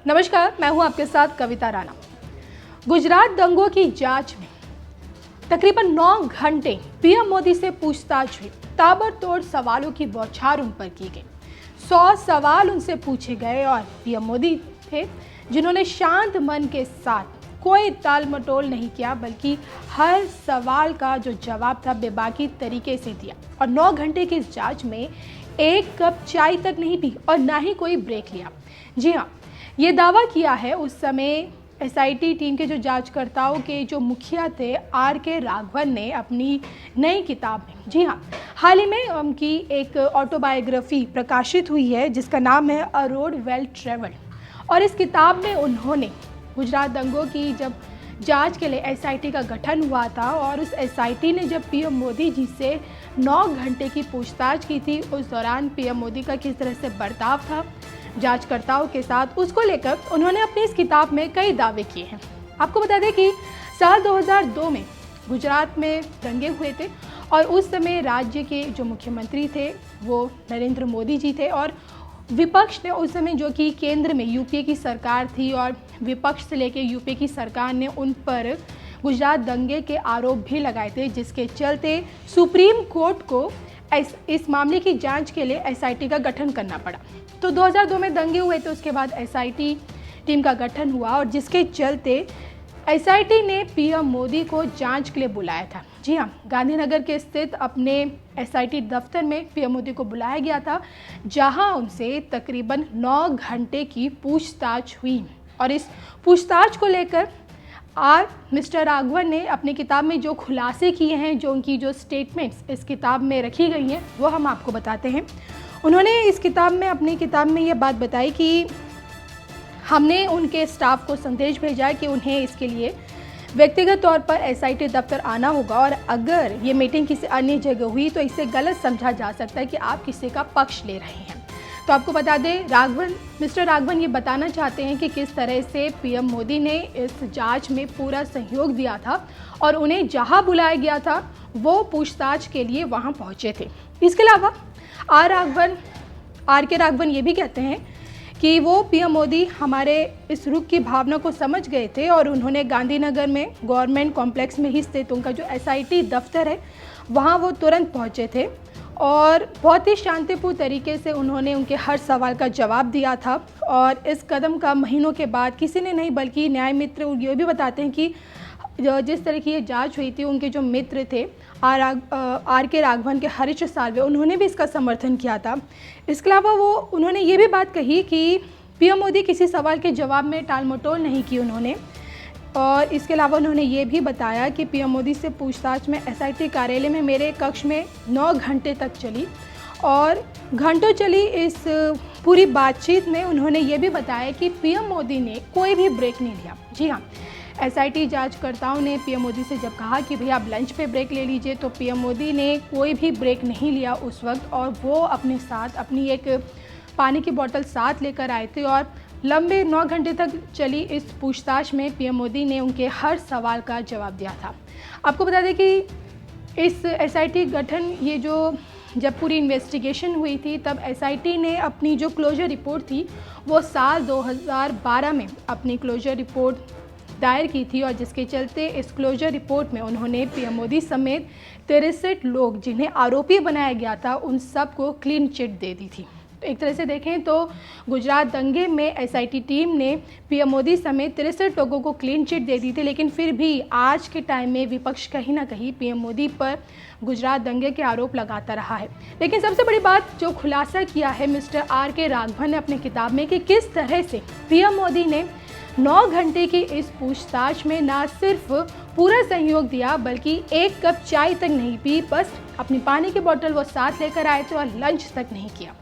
नमस्कार, मैं हूं आपके साथ कविता राणा। गुजरात दंगों की जांच में तकरीबन 9 घंटे पीएम मोदी से पूछताछ हुई। ताबड़तोड़ सवालों की बौछार उन पर की गई। 100 सवाल उनसे पूछे गए और पीएम मोदी थे जिन्होंने शांत मन के साथ कोई टाल मटोल नहीं किया, बल्कि हर सवाल का जो जवाब था बेबाकी तरीके से दिया। और 9 घंटे की इस जांच में एक कप चाय तक नहीं पी और ना ही कोई ब्रेक लिया। जी हाँ, ये दावा किया है उस समय एसआईटी टीम के जो जांचकर्ताओं के जो मुखिया थे आर.के. राघवन ने अपनी नई किताब में। जी हाँ, हाल ही में उनकी एक ऑटोबायोग्राफी प्रकाशित हुई है जिसका नाम है अ रोड वेल ट्रेवल्ड। और इस किताब में उन्होंने गुजरात दंगों की जब जांच के लिए एसआईटी का गठन हुआ था और उस एसआईटी ने जब पीएम मोदी जी से 9 घंटे की पूछताछ की थी, उस दौरान पीएम मोदी का किस तरह से बर्ताव था जांचकर्ताओं के साथ, उसको लेकर उन्होंने अपनी इस किताब में कई दावे किए हैं। आपको बता दें कि साल 2002 में गुजरात में दंगे हुए थे और उस समय राज्य के जो मुख्यमंत्री थे वो नरेंद्र मोदी जी थे और विपक्ष ने उस समय जो कि केंद्र में यूपीए की सरकार थी और विपक्ष से लेकर यूपीए की सरकार ने उन पर गुजरात दंगे के आरोप भी लगाए थे, जिसके चलते सुप्रीम कोर्ट को इस मामले की जांच के लिए एसआईटी का गठन करना पड़ा। तो 2002 में दंगे हुए थे, उसके बाद एसआईटी टीम का गठन हुआ और जिसके चलते एसआईटी ने पीएम मोदी को जांच के लिए बुलाया था। जी हाँ, गांधीनगर के स्थित अपने एसआईटी दफ्तर में पीएम मोदी को बुलाया गया था, जहां उनसे तकरीबन 9 घंटे की पूछताछ हुई। और इस पूछताछ को लेकर मिस्टर राघवन ने अपनी किताब में जो खुलासे किए हैं, जो उनकी जो स्टेटमेंट्स इस किताब में रखी गई हैं, वो हम आपको बताते हैं। उन्होंने इस किताब में अपनी किताब में ये बात बताई कि हमने उनके स्टाफ को संदेश भेजा है कि उन्हें इसके लिए व्यक्तिगत तौर पर एसआईटी दफ्तर आना होगा और अगर ये मीटिंग किसी अन्य जगह हुई तो इसे गलत समझा जा सकता है कि आप किसी का पक्ष ले रहे हैं। तो आपको बता दें, मिस्टर राघवन ये बताना चाहते हैं कि किस तरह से पीएम मोदी ने इस जांच में पूरा सहयोग दिया था और उन्हें जहां बुलाया गया था वो पूछताछ के लिए वहां पहुंचे थे। इसके अलावा आर.के. राघवन ये भी कहते हैं कि वो पीएम मोदी हमारे इस रुख की भावना को समझ गए थे और उन्होंने गांधीनगर में गवर्नमेंट कॉम्प्लेक्स में ही स्थित उनका जो एसआईटी दफ्तर है वहाँ वो तुरंत पहुँचे थे और बहुत ही शांतिपूर्ण तरीके से उन्होंने उनके हर सवाल का जवाब दिया था। और इस कदम का महीनों के बाद किसी ने नहीं बल्कि न्याय मित्र ये भी बताते हैं कि जिस तरह की ये जांच हुई थी, उनके जो मित्र थे आर.के. राघवन के हरीश साल्वे, उन्होंने भी इसका समर्थन किया था। इसके अलावा उन्होंने ये भी बात कही कि पीएम मोदी किसी सवाल के जवाब में टाल मटोल नहीं की उन्होंने। और इसके अलावा उन्होंने ये भी बताया कि पीएम मोदी से पूछताछ में एसआईटी कार्यालय में मेरे कक्ष में 9 घंटे तक चली और घंटों चली इस पूरी बातचीत में उन्होंने ये भी बताया कि पीएम मोदी ने कोई भी ब्रेक नहीं लिया। जी हाँ, एसआईटी जांचकर्ताओं ने पीएम मोदी से जब कहा कि भैया आप लंच पे ब्रेक ले लीजिए, तो पीएम मोदी ने कोई भी ब्रेक नहीं लिया उस वक्त और वो अपने साथ अपनी एक पानी की बोतल साथ लेकर आए थे और लंबे 9 घंटे तक चली इस पूछताछ में पीएम मोदी ने उनके हर सवाल का जवाब दिया था। आपको बता दें कि इस एसआईटी गठन जब पूरी इन्वेस्टिगेशन हुई थी तब एसआईटी ने अपनी जो क्लोजर रिपोर्ट थी वो साल 2012 में अपनी क्लोजर रिपोर्ट दायर की थी और जिसके चलते इस क्लोजर रिपोर्ट में उन्होंने पीएम मोदी समेत 63 लोग जिन्हें आरोपी बनाया गया था उन सबको क्लीन चिट दे दी थी। तो एक तरह से देखें तो गुजरात दंगे में एसआईटी टीम ने पीएम मोदी समेत 63 लोगों को क्लीन चिट दे दी थी, लेकिन फिर भी आज के टाइम में विपक्ष कहीं ना कहीं पीएम मोदी पर गुजरात दंगे के आरोप लगाता रहा है। लेकिन सबसे बड़ी बात जो खुलासा किया है मिस्टर आर.के. राघवन ने अपनी किताब में कि किस तरह से पीएम मोदी ने 9 घंटे की इस पूछताछ में न सिर्फ पूरा सहयोग दिया बल्कि एक कप चाय तक नहीं पी, बस अपनी पानी की बोतल वो साथ लेकर आए थे और लंच तक नहीं किया।